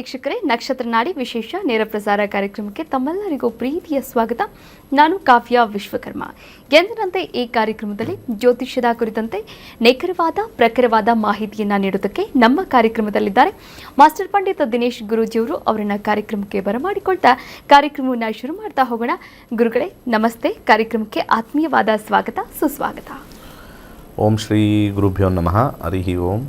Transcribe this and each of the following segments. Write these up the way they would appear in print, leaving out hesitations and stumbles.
ವೀಕ್ಷಕರೇ, ನಕ್ಷತ್ರ ನಾಡಿ ವಿಶೇಷ ನೇರ ಪ್ರಸಾರ ಕಾರ್ಯಕ್ರಮಕ್ಕೆ ತಮ್ಮೆಲ್ಲರಿಗೂ ಪ್ರೀತಿಯ ಸ್ವಾಗತ. ನಾನು ಕಾವ್ಯ ವಿಶ್ವಕರ್ಮ. ಎಂದಿನಂತೆ ಈ ಕಾರ್ಯಕ್ರಮದಲ್ಲಿ ಜ್ಯೋತಿಷ್ಯದ ಕುರಿತಂತೆ ನಿಖರವಾದ ಪ್ರಖರವಾದ ಮಾಹಿತಿಯನ್ನು ನೀಡುವುದಕ್ಕೆ ನಮ್ಮ ಕಾರ್ಯಕ್ರಮದಲ್ಲಿದ್ದಾರೆ ಮಾಸ್ಟರ್ ಪಂಡಿತ ದಿನೇಶ್ ಗುರೂಜಿಯವರು. ಅವರನ್ನ ಕಾರ್ಯಕ್ರಮಕ್ಕೆ ಬರಮಾಡಿಕೊಳ್ತಾ ಕಾರ್ಯಕ್ರಮವನ್ನು ಶುರು ಮಾಡ್ತಾ ಹೋಗೋಣ. ಗುರುಗಳೇ ನಮಸ್ತೆ, ಕಾರ್ಯಕ್ರಮಕ್ಕೆ ಆತ್ಮೀಯವಾದ ಸ್ವಾಗತ, ಸುಸ್ವಾಗತ. ಓಂ ಶ್ರೀ ಗುರುಭ್ಯೋ ನಮಃ. ಹರಿ ಓಂ.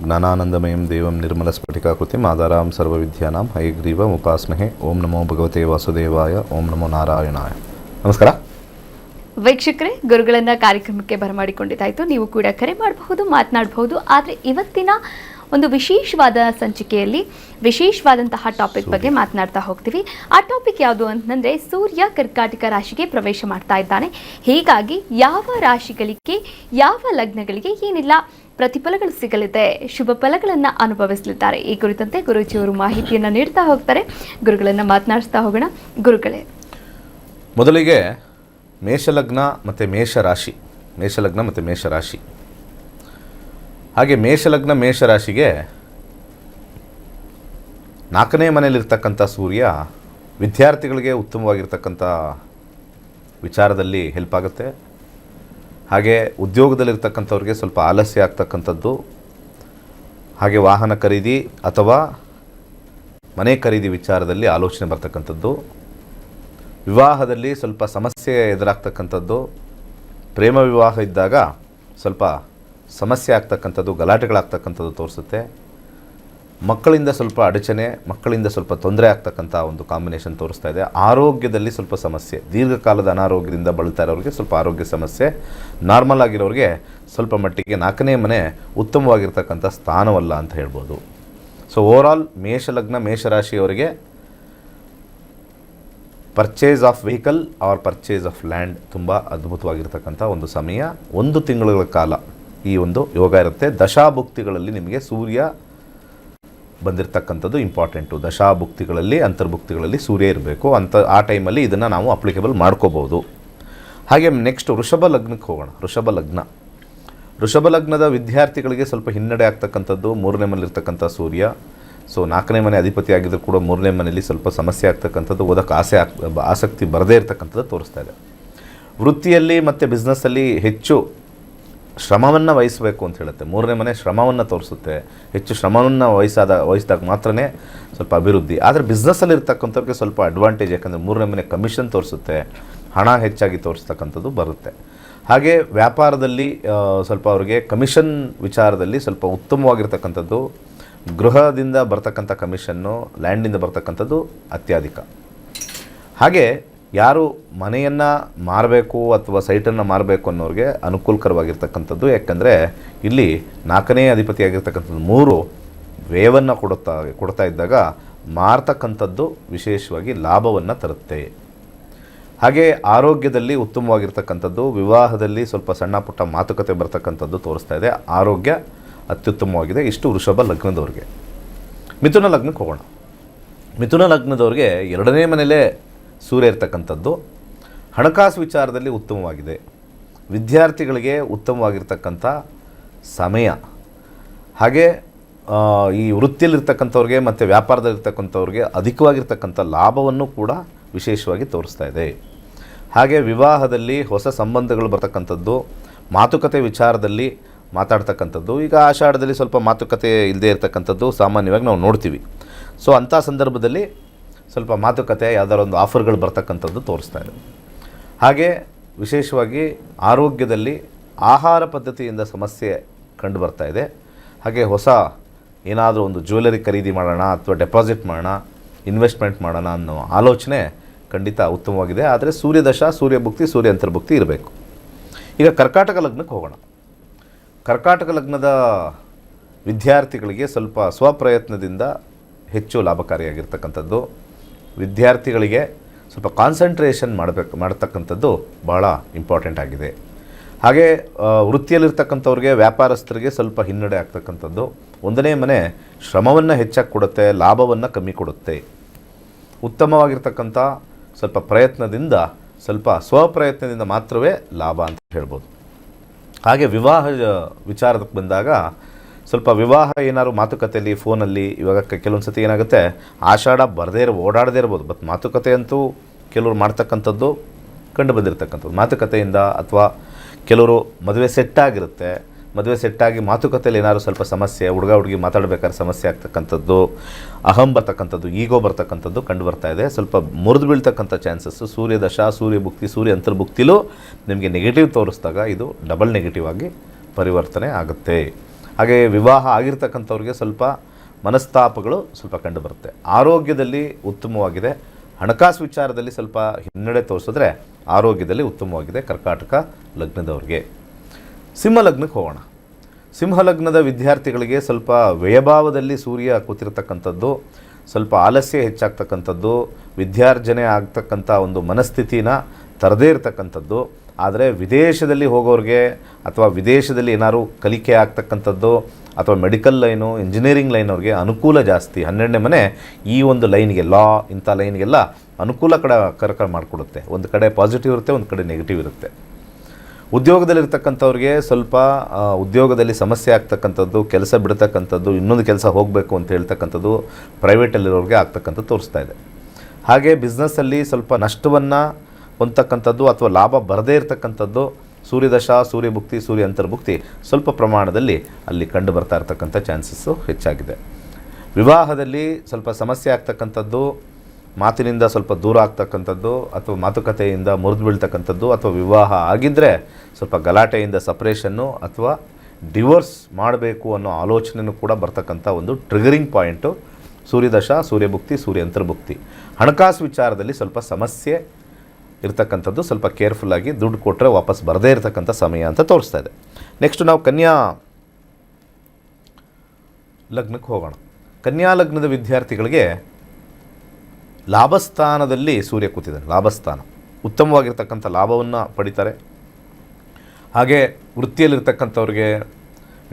ಜ್ಞಾನಾನಂದಮಯಂ ದೇವಂ ನಿರ್ಮಲಸ್ಫಟಿಕಾಕೃತಿಂ ಆಧಾರಾಂ ಸರ್ವವಿದ್ಯಾನಾಂ ಹಯಗ್ರೀವಂ ಉಪಾಸ್ಮಹೆ. ಓಂ ನಮೋ ಭಗವತೆ ವಾಸುದೇವಾಯ. ಓಂ ನಮೋ ನಾರಾಯಣಾಯ. ನಮಸ್ಕಾರ ವೀಕ್ಷಕರೇ, ಗುರುಗಳನ್ನ ಕಾರ್ಯಕ್ರಮಕ್ಕೆ ಬರಮಾಡಿಕೊಂಡಿದ್ದಾಯಿತು. ನೀವು ಕೂಡ ಕರೆ ಮಾಡಬಹುದು, ಮಾತನಾಡಬಹುದು. ಆದರೆ ಇವತ್ತಿನ ಒಂದು ವಿಶೇಷವಾದ ಸಂಚಿಕೆಯಲ್ಲಿ ವಿಶೇಷವಾದಂತಹ ಟಾಪಿಕ್ ಬಗ್ಗೆ ಮಾತನಾಡ್ತಾ ಹೋಗ್ತೀವಿ. ಆ ಟಾಪಿಕ್ ಯಾವುದು ಅಂತಂದರೆ, ಸೂರ್ಯ ಕರ್ಕಾಟಕ ರಾಶಿಗೆ ಪ್ರವೇಶ ಮಾಡ್ತಾ ಇದ್ದಾನೆ. ಹೀಗಾಗಿ ಯಾವ ರಾಶಿಗಳಿಗೆ, ಯಾವ ಲಗ್ನಗಳಿಗೆ ಏನಿಲ್ಲ ಪ್ರತಿಫಲಗಳು ಸಿಗಲಿದೆ, ಶುಭ ಫಲಗಳನ್ನು ಅನುಭವಿಸಲಿದ್ದಾರೆ, ಈ ಕುರಿತಂತೆ ಗುರೂಜಿಯವರು ಮಾಹಿತಿಯನ್ನು ನೀಡ್ತಾ ಹೋಗ್ತಾರೆ. ಗುರುಗಳನ್ನು ಮಾತನಾಡಿಸ್ತಾ ಹೋಗೋಣ. ಗುರುಗಳೇ, ಮೊದಲಿಗೆ ಮೇಷಲಗ್ನ ಮತ್ತು ಮೇಷರಾಶಿ ಹಾಗೆ ಮೇಷಲಗ್ನ ಮೇಷರಾಶಿಗೆ 4ನೇ ಮನೆಯಲ್ಲಿರ್ತಕ್ಕಂಥ ಸೂರ್ಯ ವಿದ್ಯಾರ್ಥಿಗಳಿಗೆ ಉತ್ತಮವಾಗಿರ್ತಕ್ಕಂಥ ವಿಚಾರದಲ್ಲಿ ಹೆಲ್ಪ್ ಆಗುತ್ತೆ. ಹಾಗೆ ಉದ್ಯೋಗದಲ್ಲಿರ್ತಕ್ಕಂಥವ್ರಿಗೆ ಸ್ವಲ್ಪ ಆಲಸ್ಯ ಆಗ್ತಕ್ಕಂಥದ್ದು, ಹಾಗೆ ವಾಹನ ಖರೀದಿ ಅಥವಾ ಮನೆ ಖರೀದಿ ವಿಚಾರದಲ್ಲಿ ಆಲೋಚನೆ ಬರ್ತಕ್ಕಂಥದ್ದು, ವಿವಾಹದಲ್ಲಿ ಸ್ವಲ್ಪ ಸಮಸ್ಯೆ ಎದುರಾಗ್ತಕ್ಕಂಥದ್ದು, ಪ್ರೇಮ ವಿವಾಹ ಇದ್ದಾಗ ಸ್ವಲ್ಪ ಸಮಸ್ಯೆ ಆಗ್ತಕ್ಕಂಥದ್ದು, ಗಲಾಟೆಗಳಾಗ್ತಕ್ಕಂಥದ್ದು ತೋರಿಸುತ್ತೆ. ಮಕ್ಕಳಿಂದ ಸ್ವಲ್ಪ ಅಡಚಣೆ, ಮಕ್ಕಳಿಂದ ಸ್ವಲ್ಪ ತೊಂದರೆ ಆಗ್ತಕ್ಕಂಥ ಒಂದು ಕಾಂಬಿನೇಷನ್ ತೋರಿಸ್ತಾ ಇದೆ. ಆರೋಗ್ಯದಲ್ಲಿ ಸ್ವಲ್ಪ ಸಮಸ್ಯೆ, ದೀರ್ಘಕಾಲದ ಅನಾರೋಗ್ಯದಿಂದ ಬಳಲ್ತಾ ಇರೋರಿಗೆ ಸ್ವಲ್ಪ ಆರೋಗ್ಯ ಸಮಸ್ಯೆ. ನಾರ್ಮಲ್ ಆಗಿರೋರಿಗೆ ಸ್ವಲ್ಪ ಮಟ್ಟಿಗೆ 4ನೇ ಮನೆ ಉತ್ತಮವಾಗಿರ್ತಕ್ಕಂಥ ಸ್ಥಾನವಲ್ಲ ಅಂತ ಹೇಳ್ಬೋದು. ಸೊ ಓವರಾಲ್ ಮೇಷಲಗ್ನ ಮೇಷರಾಶಿಯವರಿಗೆ purchase of vehicle or purchase of land ತುಂಬ ಅದ್ಭುತವಾಗಿರ್ತಕ್ಕಂಥ ಒಂದು ಸಮಯ. 1 ತಿಂಗಳ ಕಾಲ ಈ ಒಂದು ಯೋಗ ಇರುತ್ತೆ. ದಶಾಭುಕ್ತಿಗಳಲ್ಲಿ ನಿಮಗೆ ಸೂರ್ಯ ಬಂದಿರತಕ್ಕಂಥದ್ದು ಇಂಪಾರ್ಟೆಂಟು. ದಶಾಭುಕ್ತಿಗಳಲ್ಲಿ, ಅಂತರ್ಭುಕ್ತಿಗಳಲ್ಲಿ ಸೂರ್ಯ ಇರಬೇಕು ಅಂತ. ಆ ಟೈಮಲ್ಲಿ ಇದನ್ನು ನಾವು ಅಪ್ಲಿಕೇಬಲ್ ಮಾಡ್ಕೋಬೋದು. ಹಾಗೆ ನೆಕ್ಸ್ಟ್ ವೃಷಭ ಲಗ್ನಕ್ಕೆ ಹೋಗೋಣ. ವೃಷಭ ಲಗ್ನದ ವಿದ್ಯಾರ್ಥಿಗಳಿಗೆ ಸ್ವಲ್ಪ ಹಿನ್ನಡೆ ಆಗ್ತಕ್ಕಂಥದ್ದು. 3ನೇ ಮನೆಯಲ್ಲಿರ್ತಕ್ಕಂಥ ಸೂರ್ಯ, ಸೊ 4ನೇ ಮನೆ ಅಧಿಪತಿ ಆಗಿದ್ದರೂ ಕೂಡ 3ನೇ ಮನೆಯಲ್ಲಿ ಸ್ವಲ್ಪ ಸಮಸ್ಯೆ ಆಗ್ತಕ್ಕಂಥದ್ದು, ಓದಕ್ಕೆ ಆಸಕ್ತಿ ಬರದೇ ಇರತಕ್ಕಂಥದ್ದು ತೋರಿಸ್ತಾ ಇದೆ. ವೃತ್ತಿಯಲ್ಲಿ ಮತ್ತು ಬಿಸ್ನೆಸ್ಸಲ್ಲಿ ಹೆಚ್ಚು ಶ್ರಮವನ್ನು ವಹಿಸಬೇಕು ಅಂತ ಹೇಳುತ್ತೆ. 3ನೇ ಮನೆ ಶ್ರಮವನ್ನು ತೋರಿಸುತ್ತೆ. ಹೆಚ್ಚು ಶ್ರಮವನ್ನು ವಹಿಸಿದಾಗ ಮಾತ್ರನೇ ಸ್ವಲ್ಪ ಅಭಿವೃದ್ಧಿ. ಆದರೆ ಬಿಸ್ನೆಸ್ಸಲ್ಲಿ ಇರ್ತಕ್ಕಂಥವ್ರಿಗೆ ಸ್ವಲ್ಪ ಅಡ್ವಾಂಟೇಜ್, ಯಾಕಂದರೆ 3ನೇ ಮನೆ ಕಮಿಷನ್ ತೋರಿಸುತ್ತೆ, ಹಣ ಹೆಚ್ಚಾಗಿ ತೋರಿಸ್ತಕ್ಕಂಥದ್ದು ಬರುತ್ತೆ. ಹಾಗೆ ವ್ಯಾಪಾರದಲ್ಲಿ ಸ್ವಲ್ಪ ಅವರಿಗೆ ಕಮಿಷನ್ ವಿಚಾರದಲ್ಲಿ ಸ್ವಲ್ಪ ಉತ್ತಮವಾಗಿರ್ತಕ್ಕಂಥದ್ದು, ಗೃಹದಿಂದ ಬರ್ತಕ್ಕಂಥ ಕಮಿಷನ್ನು, ಲ್ಯಾಂಡಿಂದ ಬರ್ತಕ್ಕಂಥದ್ದು ಅತ್ಯಧಿಕ. ಹಾಗೆ ಯಾರು ಮನೆಯನ್ನು ಮಾರಬೇಕು ಅಥವಾ ಸೈಟನ್ನು ಮಾರಬೇಕು ಅನ್ನೋರಿಗೆ ಅನುಕೂಲಕರವಾಗಿರ್ತಕ್ಕಂಥದ್ದು. ಯಾಕಂದರೆ ಇಲ್ಲಿ 4ನೇ ಅಧಿಪತಿಯಾಗಿರ್ತಕ್ಕಂಥದ್ದು 3 ವ್ಯಯವನ್ನು ಕೊಡ್ತಾ ಇದ್ದಾಗ ಮಾರ್ತಕ್ಕಂಥದ್ದು ವಿಶೇಷವಾಗಿ ಲಾಭವನ್ನು ತರುತ್ತೆ. ಹಾಗೆ ಆರೋಗ್ಯದಲ್ಲಿ ಉತ್ತಮವಾಗಿರ್ತಕ್ಕಂಥದ್ದು, ವಿವಾಹದಲ್ಲಿ ಸ್ವಲ್ಪ ಸಣ್ಣ ಪುಟ್ಟ ಮಾತುಕತೆ ಬರ್ತಕ್ಕಂಥದ್ದು ತೋರಿಸ್ತಾ ಇದೆ. ಆರೋಗ್ಯ ಅತ್ಯುತ್ತಮವಾಗಿದೆ. ಇಷ್ಟು ವೃಷಭ ಲಗ್ನದವ್ರಿಗೆ. ಮಿಥುನ ಲಗ್ನಕ್ಕೆ ಹೋಗೋಣ. ಮಿಥುನ ಲಗ್ನದವ್ರಿಗೆ 2ನೇ ಮನೆಯಲ್ಲೇ ಸೂರ್ಯ ಇರ್ತಕ್ಕಂಥದ್ದು. ಹಣಕಾಸು ವಿಚಾರದಲ್ಲಿ ಉತ್ತಮವಾಗಿದೆ. ವಿದ್ಯಾರ್ಥಿಗಳಿಗೆ ಉತ್ತಮವಾಗಿರ್ತಕ್ಕಂಥ ಸಮಯ. ಹಾಗೆ ಈ ವೃತ್ತಿಯಲ್ಲಿರ್ತಕ್ಕಂಥವ್ರಿಗೆ ಮತ್ತು ವ್ಯಾಪಾರದಲ್ಲಿರ್ತಕ್ಕಂಥವ್ರಿಗೆ ಅಧಿಕವಾಗಿರ್ತಕ್ಕಂಥ ಲಾಭವನ್ನು ಕೂಡ ವಿಶೇಷವಾಗಿ ತೋರಿಸ್ತಾ ಇದೆ. ಹಾಗೆ ವಿವಾಹದಲ್ಲಿ ಹೊಸ ಸಂಬಂಧಗಳು ಬರ್ತಕ್ಕಂಥದ್ದು, ಮಾತುಕತೆ ವಿಚಾರದಲ್ಲಿ ಮಾತಾಡ್ತಕ್ಕಂಥದ್ದು. ಈಗ ಆಷಾಢದಲ್ಲಿ ಸ್ವಲ್ಪ ಮಾತುಕತೆ ಇಲ್ಲದೆ ಇರತಕ್ಕಂಥದ್ದು ಸಾಮಾನ್ಯವಾಗಿ ನಾವು ನೋಡ್ತೀವಿ. ಸೊ ಅಂಥ ಸಂದರ್ಭದಲ್ಲಿ ಸ್ವಲ್ಪ ಮಾತುಕತೆ, ಯಾವುದಾದ್ರು ಒಂದು ಆಫರ್ಗಳು ಬರ್ತಕ್ಕಂಥದ್ದು ತೋರಿಸ್ತಾ ಇದೆ. ಹಾಗೆ ವಿಶೇಷವಾಗಿ ಆರೋಗ್ಯದಲ್ಲಿ ಆಹಾರ ಪದ್ಧತಿಯಿಂದ ಸಮಸ್ಯೆ ಕಂಡು ಬರ್ತಾ ಇದೆ. ಹಾಗೆ ಹೊಸ ಏನಾದರೂ ಒಂದು ಜ್ಯುವೆಲರಿ ಖರೀದಿ ಮಾಡೋಣ ಅಥವಾ ಡೆಪಾಸಿಟ್ ಮಾಡೋಣ, ಇನ್ವೆಸ್ಟ್ಮೆಂಟ್ ಮಾಡೋಣ ಅನ್ನೋ ಆಲೋಚನೆ ಖಂಡಿತ ಉತ್ತಮವಾಗಿದೆ. ಆದರೆ ಸೂರ್ಯದಶ, ಸೂರ್ಯಭುಕ್ತಿ, ಸೂರ್ಯ ಅಂತರ್ಭುಕ್ತಿ ಇರಬೇಕು. ಈಗ ಕರ್ಕಾಟಕ ಲಗ್ನಕ್ಕೆ ಹೋಗೋಣ. ಕರ್ಕಾಟಕ ಲಗ್ನದ ವಿದ್ಯಾರ್ಥಿಗಳಿಗೆ ಸ್ವಲ್ಪ ಸ್ವಪ್ರಯತ್ನದಿಂದ ಹೆಚ್ಚು ಲಾಭಕಾರಿಯಾಗಿರ್ತಕ್ಕಂಥದ್ದು. ವಿದ್ಯಾರ್ಥಿಗಳಿಗೆ ಸ್ವಲ್ಪ ಕಾನ್ಸಂಟ್ರೇಷನ್ ಮಾಡತಕ್ಕಂಥದ್ದು ಬಹಳ ಇಂಪಾರ್ಟೆಂಟ್ ಆಗಿದೆ. ಹಾಗೆ ವೃತ್ತಿಯಲ್ಲಿರ್ತಕ್ಕಂಥವ್ರಿಗೆ, ವ್ಯಾಪಾರಸ್ಥರಿಗೆ ಸ್ವಲ್ಪ ಹಿನ್ನಡೆ ಆಗ್ತಕ್ಕಂಥದ್ದು. 1ನೇ ಮನೆ ಶ್ರಮವನ್ನು ಹೆಚ್ಚಾಗಿ ಕೊಡುತ್ತೆ, ಲಾಭವನ್ನು ಕಮ್ಮಿ ಕೊಡುತ್ತೆ. ಉತ್ತಮವಾಗಿರ್ತಕ್ಕಂಥ ಸ್ವಲ್ಪ ಪ್ರಯತ್ನದಿಂದ, ಸ್ವಲ್ಪ ಸ್ವಪ್ರಯತ್ನದಿಂದ ಮಾತ್ರವೇ ಲಾಭ ಅಂತ ಹೇಳ್ಬೋದು. ಹಾಗೆ ವಿವಾಹ ವಿಚಾರಕ್ಕೆ ಬಂದಾಗ ಸ್ವಲ್ಪ ವಿವಾಹ ಏನಾದ್ರು ಮಾತುಕತೆಯಲ್ಲಿ ಫೋನಲ್ಲಿ ಇವಾಗ ಕೆಲವೊಂದು ಸತಿ ಏನಾಗುತ್ತೆ, ಆಷಾಢ ಓಡಾಡದೇ ಇರ್ಬೋದು, ಬಟ್ ಮಾತುಕತೆ ಅಂತೂ ಕೆಲವರು ಮಾಡ್ತಕ್ಕಂಥದ್ದು ಕಂಡು ಬಂದಿರತಕ್ಕಂಥದ್ದು. ಮಾತುಕತೆಯಿಂದ ಅಥವಾ ಕೆಲವರು ಮದುವೆ ಸೆಟ್ಟಾಗಿರುತ್ತೆ, ಮದುವೆ ಸೆಟ್ಟಾಗಿ ಮಾತುಕತೆಯಲ್ಲಿ ಏನಾದ್ರು ಸ್ವಲ್ಪ ಸಮಸ್ಯೆ, ಹುಡುಗಿ ಮಾತಾಡಬೇಕಾದ್ರೆ ಸಮಸ್ಯೆ ಆಗ್ತಕ್ಕಂಥದ್ದು, ಅಹಂ ಬರ್ತಕ್ಕಂಥದ್ದು, ಈಗೋ ಬರ್ತಕ್ಕಂಥದ್ದು ಕಂಡು ಬರ್ತಾ ಇದೆ. ಸ್ವಲ್ಪ ಮುರಿದು ಬೀಳ್ತಕ್ಕಂಥ ಚಾನ್ಸಸ್ಸು ಸೂರ್ಯ ದಶಾ, ಸೂರ್ಯ ಭುಕ್ತಿ, ಸೂರ್ಯ ಅಂತರ್ಭುಕ್ತಿಲೂ ನಿಮಗೆ ನೆಗೆಟಿವ್ ತೋರಿಸಿದಾಗ ಇದು ಡಬಲ್ ನೆಗೆಟಿವ್ ಆಗಿ ಪರಿವರ್ತನೆ ಆಗುತ್ತೆ. ಹಾಗೆ ವಿವಾಹ ಆಗಿರ್ತಕ್ಕಂಥವ್ರಿಗೆ ಸ್ವಲ್ಪ ಮನಸ್ತಾಪಗಳು ಸ್ವಲ್ಪ ಕಂಡು ಬರುತ್ತೆ. ಆರೋಗ್ಯದಲ್ಲಿ ಉತ್ತಮವಾಗಿದೆ. ಹಣಕಾಸು ವಿಚಾರದಲ್ಲಿ ಸ್ವಲ್ಪ ಹಿನ್ನಡೆ ತೋರಿಸಿದ್ರೆ ಆರೋಗ್ಯದಲ್ಲಿ ಉತ್ತಮವಾಗಿದೆ ಕರ್ಕಾಟಕ ಲಗ್ನದವ್ರಿಗೆ. ಸಿಂಹ ಲಗ್ನಕ್ಕೆ ಹೋಗೋಣ. ಸಿಂಹ ಲಗ್ನದ ವಿದ್ಯಾರ್ಥಿಗಳಿಗೆ ಸ್ವಲ್ಪ ವ್ಯಯಭಾವದಲ್ಲಿ ಸೂರ್ಯ ಕೂತಿರ್ತಕ್ಕಂಥದ್ದು, ಸ್ವಲ್ಪ ಆಲಸ್ಯ ಹೆಚ್ಚಾಗ್ತಕ್ಕಂಥದ್ದು, ವಿದ್ಯಾರ್ಜನೆ ಆಗ್ತಕ್ಕಂಥ ಒಂದು ಮನಸ್ಥಿತಿನ ತರದೇ ಇರತಕ್ಕಂಥದ್ದು. ಆದರೆ ವಿದೇಶದಲ್ಲಿ ಹೋಗೋರಿಗೆ ಅಥವಾ ವಿದೇಶದಲ್ಲಿ ಏನಾದ್ರು ಕಲಿಕೆ ಆಗ್ತಕ್ಕಂಥದ್ದು ಅಥವಾ ಮೆಡಿಕಲ್ ಲೈನು, ಇಂಜಿನಿಯರಿಂಗ್ ಲೈನ್ ಅವ್ರಿಗೆ ಅನುಕೂಲ ಜಾಸ್ತಿ. 12ನೇ ಮನೆ ಈ ಒಂದು ಲೈನ್ಗೆ, ಲಾ ಇಂಥ ಲೈನ್ಗೆಲ್ಲ ಅನುಕೂಲ ಕರಕ ಮಾಡಿಕೊಡುತ್ತೆ. ಒಂದು ಕಡೆ ಪಾಸಿಟಿವ್ ಇರುತ್ತೆ, ಒಂದು ಕಡೆ ನೆಗೆಟಿವ್ ಇರುತ್ತೆ. ಉದ್ಯೋಗದಲ್ಲಿರ್ತಕ್ಕಂಥವ್ರಿಗೆ ಸ್ವಲ್ಪ ಉದ್ಯೋಗದಲ್ಲಿ ಸಮಸ್ಯೆ ಆಗ್ತಕ್ಕಂಥದ್ದು, ಕೆಲಸ ಬಿಡ್ತಕ್ಕಂಥದ್ದು, ಇನ್ನೊಂದು ಕೆಲಸ ಹೋಗಬೇಕು ಅಂತ ಹೇಳ್ತಕ್ಕಂಥದ್ದು ಪ್ರೈವೇಟಲ್ಲಿರೋರಿಗೆ ಆಗ್ತಕ್ಕಂಥದ್ದು ತೋರಿಸ್ತಾ ಇದೆ. ಹಾಗೆ ಬಿಸ್ನೆಸ್ಸಲ್ಲಿ ಸ್ವಲ್ಪ ನಷ್ಟವನ್ನು ಹೊಂದತಕ್ಕಂಥದ್ದು ಅಥವಾ ಲಾಭ ಬರದೇ ಇರತಕ್ಕಂಥದ್ದು, ಸೂರ್ಯದಶಾ, ಸೂರ್ಯಭುಕ್ತಿ, ಸೂರ್ಯ ಅಂತರ್ಭುಕ್ತಿ ಸ್ವಲ್ಪ ಪ್ರಮಾಣದಲ್ಲಿ ಅಲ್ಲಿ ಕಂಡು ಬರ್ತಾ ಇರ್ತಕ್ಕಂಥ ಚಾನ್ಸಸ್ಸು ಹೆಚ್ಚಾಗಿದೆ. ವಿವಾಹದಲ್ಲಿ ಸ್ವಲ್ಪ ಸಮಸ್ಯೆ ಆಗ್ತಕ್ಕಂಥದ್ದು, ಮಾತಿನಿಂದ ಸ್ವಲ್ಪ ದೂರ ಆಗ್ತಕ್ಕಂಥದ್ದು ಅಥವಾ ಮಾತುಕತೆಯಿಂದ ಮುರಿದು ಬೀಳ್ತಕ್ಕಂಥದ್ದು, ಅಥವಾ ವಿವಾಹ ಆಗಿದ್ದರೆ ಸ್ವಲ್ಪ ಗಲಾಟೆಯಿಂದ ಸಪ್ರೇಷನ್ನು ಅಥವಾ ಡಿವೋರ್ಸ್ ಮಾಡಬೇಕು ಅನ್ನೋ ಆಲೋಚನೆಯೂ ಕೂಡ ಬರ್ತಕ್ಕಂಥ ಒಂದು ಟ್ರಿಗರಿಂಗ್ ಪಾಯಿಂಟು ಸೂರ್ಯದಶಾ, ಸೂರ್ಯಭುಕ್ತಿ, ಸೂರ್ಯ ಅಂತರ್ಭುಕ್ತಿ. ಹಣಕಾಸು ವಿಚಾರದಲ್ಲಿ ಸ್ವಲ್ಪ ಸಮಸ್ಯೆ ಇರ್ತಕ್ಕಂಥದ್ದು, ಸ್ವಲ್ಪ ಕೇರ್ಫುಲ್ಲಾಗಿ ದುಡ್ಡು ಕೊಟ್ಟರೆ ವಾಪಸ್ ಬರದೇ ಇರತಕ್ಕಂಥ ಸಮಯ ಅಂತ ತೋರಿಸ್ತಾ ಇದೆ. ನೆಕ್ಸ್ಟ್ ನಾವು ಕನ್ಯಾ ಲಗ್ನಕ್ಕೆ ಹೋಗೋಣ. ಕನ್ಯಾ ಲಗ್ನದ ವಿದ್ಯಾರ್ಥಿಗಳಿಗೆ ಲಾಭಸ್ಥಾನದಲ್ಲಿ ಸೂರ್ಯ ಕೂತಿದ್ದಾನೆ. ಲಾಭಸ್ಥಾನ ಉತ್ತಮವಾಗಿರ್ತಕ್ಕಂಥ ಲಾಭವನ್ನು ಪಡಿತಾರೆ. ಹಾಗೆ ವೃತ್ತಿಯಲ್ಲಿರ್ತಕ್ಕಂಥವ್ರಿಗೆ,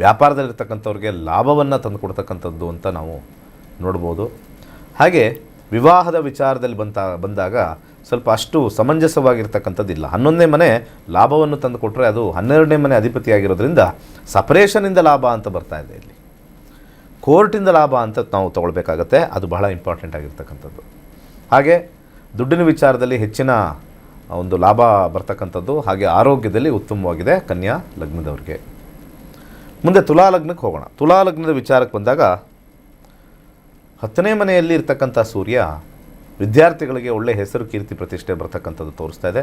ವ್ಯಾಪಾರದಲ್ಲಿರ್ತಕ್ಕಂಥವ್ರಿಗೆ ಲಾಭವನ್ನು ತಂದುಕೊಡ್ತಕ್ಕಂಥದ್ದು ಅಂತ ನಾವು ನೋಡ್ಬೋದು. ಹಾಗೆ ವಿವಾಹದ ವಿಚಾರದಲ್ಲಿ ಬಂದಾಗ ಸ್ವಲ್ಪ ಅಷ್ಟು ಸಮಂಜಸವಾಗಿರ್ತಕ್ಕಂಥದ್ದಿಲ್ಲ. 11ನೇ ಮನೆ ಲಾಭವನ್ನು ತಂದು ಕೊಟ್ಟರೆ ಅದು 12ನೇ ಮನೆ ಅಧಿಪತಿಯಾಗಿರೋದ್ರಿಂದ ಸಪರೇಷನಿಂದ ಲಾಭ ಅಂತ ಬರ್ತಾ ಇದೆ. ಇಲ್ಲಿ ಕೋರ್ಟಿಂದ ಲಾಭ ಅಂತ ನಾವು ತೊಗೊಳ್ಬೇಕಾಗತ್ತೆ. ಅದು ಬಹಳ ಇಂಪಾರ್ಟೆಂಟ್ ಆಗಿರ್ತಕ್ಕಂಥದ್ದು. ಹಾಗೆ ದುಡ್ಡಿನ ವಿಚಾರದಲ್ಲಿ ಹೆಚ್ಚಿನ ಒಂದು ಲಾಭ ಬರ್ತಕ್ಕಂಥದ್ದು. ಹಾಗೆ ಆರೋಗ್ಯದಲ್ಲಿ ಉತ್ತಮವಾಗಿದೆ ಕನ್ಯಾ ಲಗ್ನದವ್ರಿಗೆ. ಮುಂದೆ ತುಲಾ ಲಗ್ನಕ್ಕೆ ಹೋಗೋಣ. ತುಲಾ ಲಗ್ನದ ವಿಚಾರಕ್ಕೆ ಬಂದಾಗ 10ನೇ ಮನೆಯಲ್ಲಿ ಇರ್ತಕ್ಕಂಥ ಸೂರ್ಯ ವಿದ್ಯಾರ್ಥಿಗಳಿಗೆ ಒಳ್ಳೆಯ ಹೆಸರು, ಕೀರ್ತಿ, ಪ್ರತಿಷ್ಠೆ ಬರ್ತಕ್ಕಂಥದ್ದು ತೋರಿಸ್ತಾ ಇದೆ.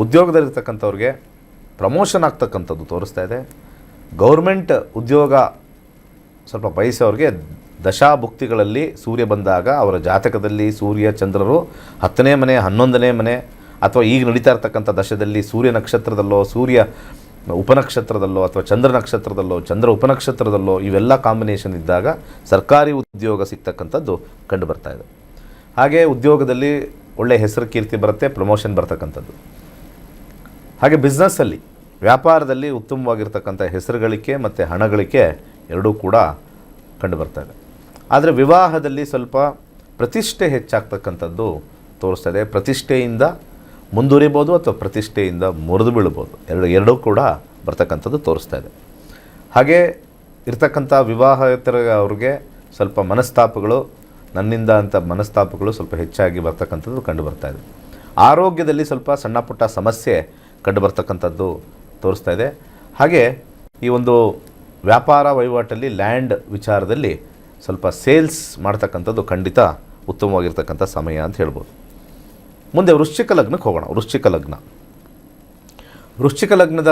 ಉದ್ಯೋಗದಲ್ಲಿರ್ತಕ್ಕಂಥವ್ರಿಗೆ ಪ್ರಮೋಷನ್ ಆಗ್ತಕ್ಕಂಥದ್ದು ತೋರಿಸ್ತಾ ಇದೆ. ಗೌರ್ಮೆಂಟ್ ಉದ್ಯೋಗ ಸ್ವಲ್ಪ ಬಯಸೋರಿಗೆ ದಶಾಭುಕ್ತಿಗಳಲ್ಲಿ ಸೂರ್ಯ ಬಂದಾಗ ಅವರ ಜಾತಕದಲ್ಲಿ ಸೂರ್ಯ ಚಂದ್ರರು 10ನೇ ಮನೆ, 11ನೇ ಮನೆ ಅಥವಾ ಈಗ ನಡೀತಾ ಇರ್ತಕ್ಕಂಥ ದಶದಲ್ಲಿ ಸೂರ್ಯ ನಕ್ಷತ್ರದಲ್ಲೋ, ಸೂರ್ಯ ಉಪನಕ್ಷತ್ರದಲ್ಲೋ ಅಥವಾ ಚಂದ್ರ ನಕ್ಷತ್ರದಲ್ಲೋ, ಚಂದ್ರ ಉಪನಕ್ಷತ್ರದಲ್ಲೋ ಇವೆಲ್ಲ ಕಾಂಬಿನೇಷನ್ ಇದ್ದಾಗ ಸರ್ಕಾರಿ ಉದ್ಯೋಗ ಸಿಗ್ತಕ್ಕಂಥದ್ದು ಕಂಡು ಬರ್ತಾ ಇದೆ. ಹಾಗೆ ಉದ್ಯೋಗದಲ್ಲಿ ಒಳ್ಳೆಯ ಹೆಸರು, ಕೀರ್ತಿ ಬರುತ್ತೆ, ಪ್ರಮೋಷನ್ ಬರ್ತಕ್ಕಂಥದ್ದು. ಹಾಗೆ ಬಿಸ್ನೆಸ್ಸಲ್ಲಿ, ವ್ಯಾಪಾರದಲ್ಲಿ ಉತ್ತಮವಾಗಿರ್ತಕ್ಕಂಥ ಹೆಸರುಗಳಿಕೆ ಮತ್ತು ಹಣಗಳಿಕೆ ಎರಡೂ ಕೂಡ ಕಂಡು ಬರ್ತಾ ಇದೆ. ಆದರೆ ವಿವಾಹದಲ್ಲಿ ಸ್ವಲ್ಪ ಪ್ರತಿಷ್ಠೆ ಹೆಚ್ಚಾಗ್ತಕ್ಕಂಥದ್ದು ತೋರಿಸ್ತಾ ಇದೆ. ಪ್ರತಿಷ್ಠೆಯಿಂದ ಮುಂದುವರಿಬೋದು ಅಥವಾ ಪ್ರತಿಷ್ಠೆಯಿಂದ ಮುರಿದು ಬೀಳ್ಬೋದು, ಎರಡೂ ಕೂಡ ಬರ್ತಕ್ಕಂಥದ್ದು ತೋರಿಸ್ತಾ ಇದೆ. ಹಾಗೆ ಇರ್ತಕ್ಕಂಥ ವಿವಾಹೇತರ ಅವ್ರಿಗೆ ಸ್ವಲ್ಪ ಮನಸ್ತಾಪಗಳು, ನನ್ನಿಂದ ಅಂತ ಮನಸ್ತಾಪಗಳು ಸ್ವಲ್ಪ ಹೆಚ್ಚಾಗಿ ಬರ್ತಕ್ಕಂಥದ್ದು ಕಂಡು ಬರ್ತಾ ಇದೆ. ಆರೋಗ್ಯದಲ್ಲಿ ಸ್ವಲ್ಪ ಸಣ್ಣ ಪುಟ್ಟ ಸಮಸ್ಯೆ ಕಂಡು ಬರ್ತಕ್ಕಂಥದ್ದು ತೋರಿಸ್ತಾ ಇದೆ. ಹಾಗೆ ಈ ಒಂದು ವ್ಯಾಪಾರ ವಹಿವಾಟಲ್ಲಿ, ಲ್ಯಾಂಡ್ ವಿಚಾರದಲ್ಲಿ ಸ್ವಲ್ಪ ಸೇಲ್ಸ್ ಮಾಡ್ತಕ್ಕಂಥದ್ದು ಖಂಡಿತ ಉತ್ತಮವಾಗಿರ್ತಕ್ಕಂಥ ಸಮಯ ಅಂತ ಹೇಳ್ಬೋದು. ಮುಂದೆ ವೃಶ್ಚಿಕ ಲಗ್ನಕ್ಕೆ ಹೋಗೋಣ. ವೃಶ್ಚಿಕ ಲಗ್ನದ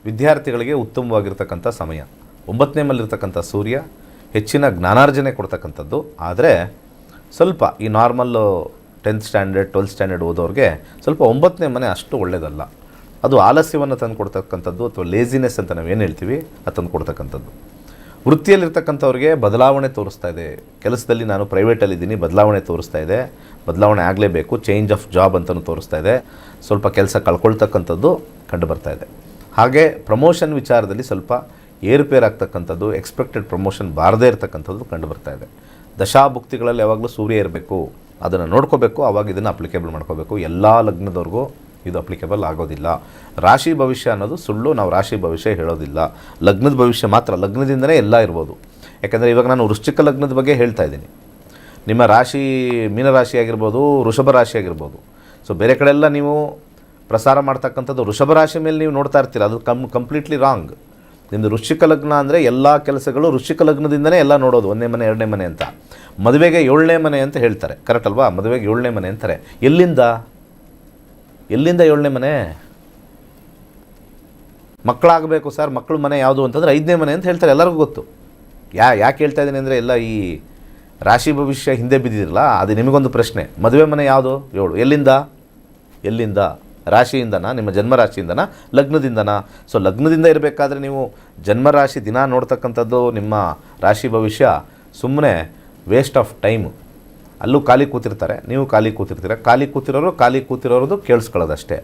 ವಿದ್ಯಾರ್ಥಿಗಳಿಗೆ ಉತ್ತಮವಾಗಿರ್ತಕ್ಕಂಥ ಸಮಯ. 9ನೇ ಮನೆಯಲ್ಲಿರ್ತಕ್ಕಂಥ ಸೂರ್ಯ ಹೆಚ್ಚಿನ ಜ್ಞಾನಾರ್ಜನೆ ಕೊಡ್ತಕ್ಕಂಥದ್ದು. ಆದರೆ ಸ್ವಲ್ಪ ಈ normal 10th standard 12th standard ಓದೋರಿಗೆ ಸ್ವಲ್ಪ 9ನೇ ಮನೆ ಅಷ್ಟು ಒಳ್ಳೆಯದಲ್ಲ. ಅದು ಆಲಸ್ಯವನ್ನು ತಂದು ಕೊಡ್ತಕ್ಕಂಥದ್ದು ಅಥವಾ ಲೇಸಿನೆಸ್ ಅಂತ ನಾವೇನು ಹೇಳ್ತೀವಿ ಅದು ತಂದು ಕೊಡ್ತಕ್ಕಂಥದ್ದು. ವೃತ್ತಿಯಲ್ಲಿರ್ತಕ್ಕಂಥವ್ರಿಗೆ ಬದಲಾವಣೆ ತೋರಿಸ್ತಾ ಇದೆ. ಕೆಲಸದಲ್ಲಿ ನಾನು ಪ್ರೈವೇಟಲ್ಲಿದ್ದೀನಿ, ಬದಲಾವಣೆ ತೋರಿಸ್ತಾ ಇದೆ. ಬದಲಾವಣೆ ಆಗಲೇಬೇಕು, ಚೇಂಜ್ ಆಫ್ ಜಾಬ್ ಅಂತಲೂ ತೋರಿಸ್ತಾ ಇದೆ. ಸ್ವಲ್ಪ ಕೆಲಸ ಕಳ್ಕೊಳ್ತಕ್ಕಂಥದ್ದು ಕಂಡು ಬರ್ತಾ ಇದೆ. ಹಾಗೆ ಪ್ರಮೋಷನ್ ವಿಚಾರದಲ್ಲಿ ಸ್ವಲ್ಪ ಏರುಪೇರು ಆಗ್ತಕ್ಕಂಥದ್ದು, ಎಕ್ಸ್ಪೆಕ್ಟೆಡ್ ಪ್ರಮೋಷನ್ ಬಾರದೇ ಇರತಕ್ಕಂಥದ್ದು ಕಂಡು ಬರ್ತಾ ಇದೆ. ದಶಾಭುಕ್ತಿಗಳಲ್ಲಿ ಯಾವಾಗಲೂ ಸೂರ್ಯ ಇರಬೇಕು, ಅದನ್ನು ನೋಡ್ಕೋಬೇಕು, ಆವಾಗ ಇದನ್ನು ಅಪ್ಲಿಕೇಬಲ್ ಮಾಡ್ಕೋಬೇಕು. ಎಲ್ಲ ಲಗ್ನದವ್ರಿಗೂ ಇದು ಅಪ್ಲಿಕೇಬಲ್ ಆಗೋದಿಲ್ಲ. ರಾಶಿ ಭವಿಷ್ಯ ಅನ್ನೋದು ಸುಳ್ಳು, ನಾವು ರಾಶಿ ಭವಿಷ್ಯ ಹೇಳೋದಿಲ್ಲ. ಲಗ್ನದ ಭವಿಷ್ಯ ಮಾತ್ರ, ಲಗ್ನದಿಂದನೇ ಎಲ್ಲ ಇರ್ಬೋದು. ಯಾಕೆಂದರೆ ಇವಾಗ ನಾನು ವೃಶ್ಚಿಕ ಲಗ್ನದ ಬಗ್ಗೆ ಹೇಳ್ತಾ ಇದ್ದೀನಿ. ನಿಮ್ಮ ರಾಶಿ ಮೀನರಾಶಿ ಆಗಿರ್ಬೋದು, ವೃಷಭ ರಾಶಿ ಆಗಿರ್ಬೋದು. ಸೊ ಬೇರೆ ಕಡೆ ಎಲ್ಲ ನೀವು ಪ್ರಸಾರ ಮಾಡ್ತಕ್ಕಂಥದ್ದು ವೃಷಭ ರಾಶಿ ಮೇಲೆ ನೀವು ನೋಡ್ತಾ ಇರ್ತೀರ, ಅದು ಕಂಪ್ಲೀಟ್ಲಿ ರಾಂಗ್. ನಿಮ್ಮದು ವೃಶ್ಚಿಕ ಲಗ್ನ ಅಂದರೆ ಎಲ್ಲ ಕೆಲಸಗಳು ವೃಶ್ಚಿಕ ಲಗ್ನದಿಂದನೇ ಎಲ್ಲ ನೋಡೋದು. 1ನೇ ಮನೆ 2ನೇ ಮನೆ ಅಂತ. ಮದುವೆಗೆ 7ನೇ ಮನೆ ಅಂತ ಹೇಳ್ತಾರೆ, ಕರೆಕ್ಟ್ ಅಲ್ವಾ? ಮದುವೆಗೆ 7ನೇ ಮನೆ ಅಂತಾರೆ. ಎಲ್ಲಿಂದ 7ನೇ ಮನೆ? ಮಕ್ಕಳಾಗಬೇಕು ಸರ್, ಮಕ್ಕಳು ಮನೆ ಯಾವುದು ಅಂತಂದರೆ 5ನೇ ಮನೆ ಅಂತ ಹೇಳ್ತಾರೆ, ಎಲ್ಲರಿಗೂ ಗೊತ್ತು. ಯಾಕೆ ಹೇಳ್ತಾ ಇದ್ದೀನಿ ಅಂದರೆ, ಎಲ್ಲ ಈ ರಾಶಿ ಭವಿಷ್ಯ ಹಿಂದೆ ಬಿದ್ದಿರಲ್ಲ, ಅದು ನಿಮಗೊಂದು ಪ್ರಶ್ನೆ. ಮದುವೆ ಮನೆ ಯಾವುದು? 7. ಎಲ್ಲಿಂದ? ರಾಶಿಯಿಂದನಾ? ನಿಮ್ಮ ಜನ್ಮರಾಶಿಯಿಂದನಾ? ಲಗ್ನದಿಂದನಾ? ಸೊ ಲಗ್ನದಿಂದ ಇರಬೇಕಾದ್ರೆ ನೀವು ಜನ್ಮರಾಶಿ ದಿನ ನೋಡ್ತಕ್ಕಂಥದ್ದು ನಿಮ್ಮ ರಾಶಿ ಭವಿಷ್ಯ ಸುಮ್ಮನೆ ವೇಸ್ಟ್ ಆಫ್ ಟೈಮು. ಅಲ್ಲೂ ಖಾಲಿ ಕೂತಿರ್ತಾರೆ, ನೀವು ಖಾಲಿ ಕೂತಿರ್ತೀರ. ಖಾಲಿ ಕೂತಿರೋದು ಕೇಳಿಸ್ಕೊಳ್ಳೋದಷ್ಟೇ.